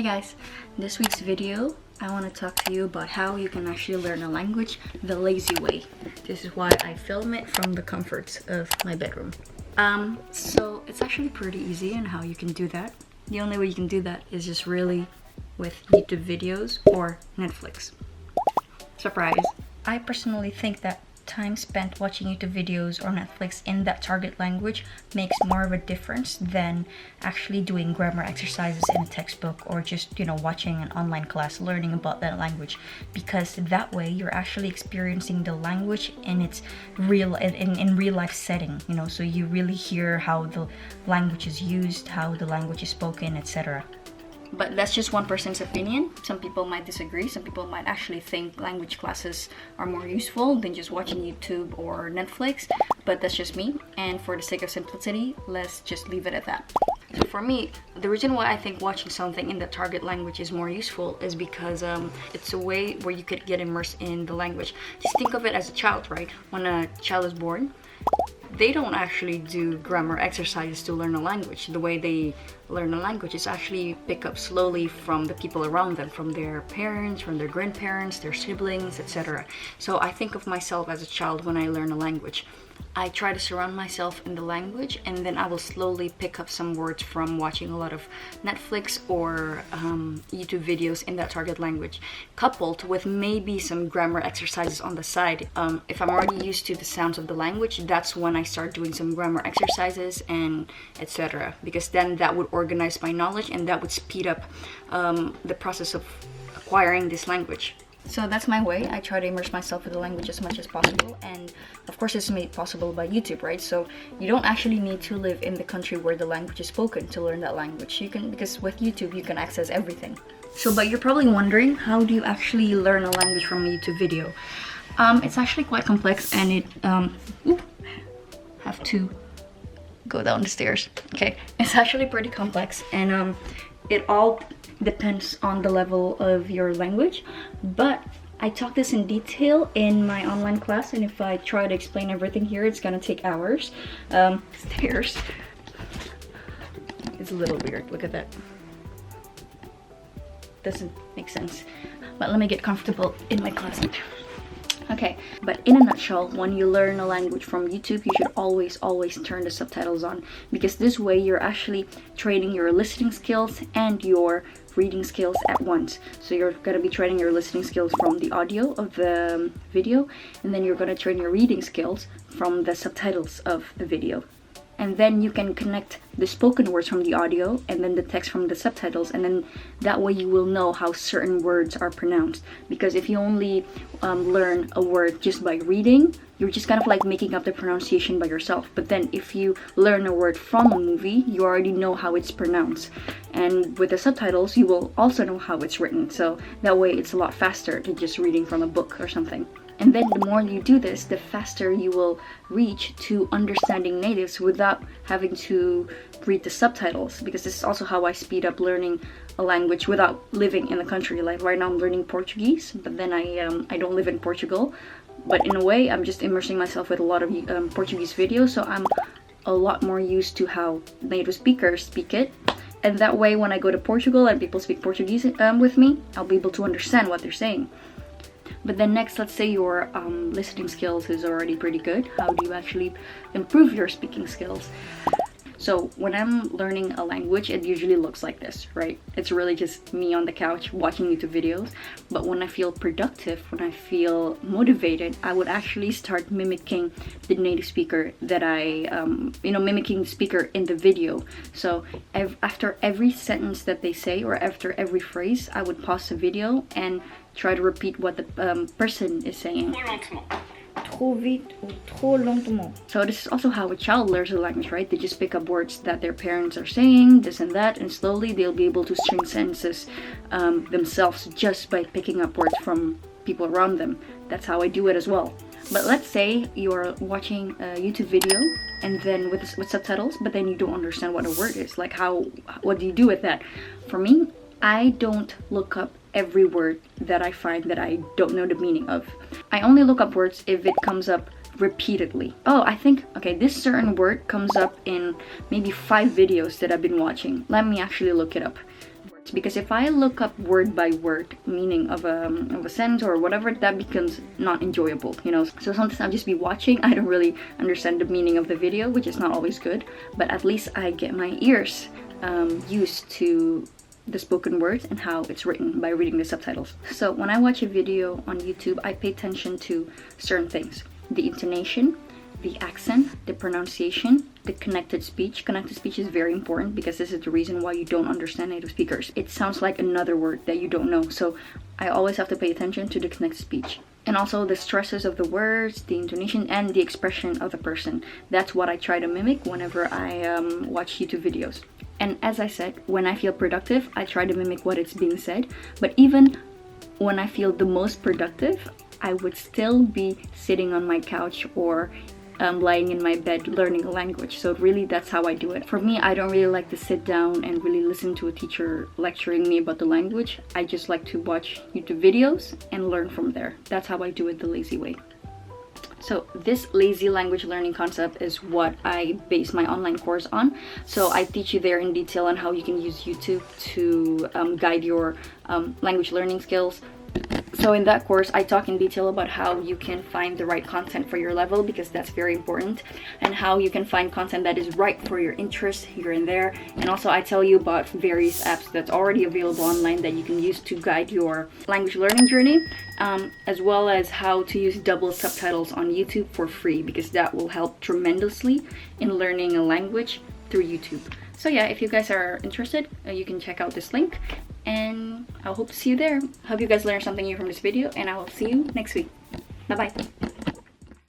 Hey guys, in this week's video I want to talk to you about how you can actually learn a language the lazy way. This is why I film it from the comforts of my bedroom. So it's actually pretty easy on how you can do that. The only way you can do that is just really with YouTube videos or Netflix. Surprise! I personally think that time spent watching YouTube videos or Netflix in that target language makes more of a difference than actually doing grammar exercises in a textbook or just, watching an online class learning about that language, because that way you're actually experiencing the language in its real life setting, so you really hear how the language is used, how the language is spoken, etc. But that's just one person's opinion. Some people might disagree. Some people might actually think language classes are more useful than just watching YouTube or Netflix. But that's just me. And for the sake of simplicity, let's just leave it at that. So for me, the reason why I think watching something in the target language is more useful is because it's a way where you could get immersed in the language. Just think of it as a child, right? When a child is born, they don't actually do grammar exercises to learn a language. The way they learn a language is actually pick up slowly from the people around them, from their parents, from their grandparents, their siblings, etc. So I think of myself as a child when I learn a language. I try to surround myself in the language, and then I will slowly pick up some words from watching a lot of Netflix or YouTube videos in that target language, coupled with maybe some grammar exercises on the side. If I'm already used to the sounds of the language, that's when I start doing some grammar exercises and etc. Because then that would organize my knowledge and that would speed up the process of acquiring this language. So that's my way. I try to immerse myself in the language as much as possible, and of course it's made possible by YouTube, right? So you don't actually need to live in the country where the language is spoken to learn that language. Because with YouTube you can access everything. But you're probably wondering, how do you actually learn a language from a YouTube video? It's actually quite complex, and it have to go down the stairs. Okay, it's actually pretty complex, and it all depends on the level of your language, but I taught this in detail in my online class, and if I try to explain everything here, it's gonna take hours. Stairs. It's a little weird, look at that. Doesn't make sense, but let me get comfortable in my closet. Okay, but in a nutshell, when you learn a language from YouTube, you should always turn the subtitles on, because this way you're actually training your listening skills and your reading skills at once. So you're going to be training your listening skills from the audio of the video, and then you're going to train your reading skills from the subtitles of the video. And then you can connect the spoken words from the audio and then the text from the subtitles, and then that way you will know how certain words are pronounced. Because if you only learn a word just by reading, you're just kind of like making up the pronunciation by yourself. But then if you learn a word from a movie, you already know how it's pronounced. And with the subtitles, you will also know how it's written. So that way it's a lot faster than just reading from a book or something. And then the more you do this, the faster you will reach to understanding natives without having to read the subtitles. Because this is also how I speed up learning a language without living in the country. Like right now I'm learning Portuguese, but then I don't live in Portugal. But in a way, I'm just immersing myself with a lot of Portuguese videos, so I'm a lot more used to how native speakers speak it. And that way, when I go to Portugal and people speak Portuguese with me, I'll be able to understand what they're saying. But then next, let's say your listening skills is already pretty good. How do you actually improve your speaking skills? So when I'm learning a language, it usually looks like this, right? It's really just me on the couch watching YouTube videos. But when I feel productive, when I feel motivated, I would actually start mimicking the native speaker that mimicking the speaker in the video. So after every sentence that they say, or after every phrase, I would pause the video and try to repeat what the person is saying. Trop vite ou trop lentement. So this is also how a child learns a language, right? They just pick up words that their parents are saying, this and that, and slowly they'll be able to string sentences themselves just by picking up words from people around them. That's how I do it as well. But let's say you're watching a YouTube video and then with subtitles, but then you don't understand what a word is. Like what do you do with that? For me, I don't look up every word that I find that I don't know the meaning of. I only look up words if it comes up repeatedly. Oh, I think, okay, this certain word comes up in maybe 5 videos that I've been watching. Let me actually look it up. words. Because if I look up word by word meaning of a sentence or whatever, that becomes not enjoyable, you know. So sometimes I'll just be watching, I don't really understand the meaning of the video, which is not always good, but at least I get my ears used to the spoken words and how it's written by reading the subtitles. So when I watch a video on YouTube, I pay attention to certain things: the intonation, the accent, the pronunciation, the connected speech. Connected speech is very important because this is the reason why you don't understand native speakers. It sounds like another word that you don't know, so I always have to pay attention to the connected speech. And also the stresses of the words, the intonation, and the expression of the person. That's what I try to mimic whenever I watch YouTube videos. And as I said, when I feel productive, I try to mimic what is being said. But even when I feel the most productive, I would still be sitting on my couch or lying in my bed learning a language. So really, that's how I do it. For me, I don't really like to sit down and really listen to a teacher lecturing me about the language. I just like to watch YouTube videos and learn from there. That's how I do it the lazy way. So this lazy language learning concept is what I base my online course on. So I teach you there in detail on how you can use YouTube to guide your language learning skills. So in that course, I talk in detail about how you can find the right content for your level, because that's very important, and how you can find content that is right for your interest here and there. And also I tell you about various apps that's already available online that you can use to guide your language learning journey, as well as how to use double subtitles on YouTube for free, because that will help tremendously in learning a language through YouTube. So yeah, if you guys are interested, you can check out this link, and I hope to see you there. Hope you guys learned something new from this video, and I will see you next week. Bye bye.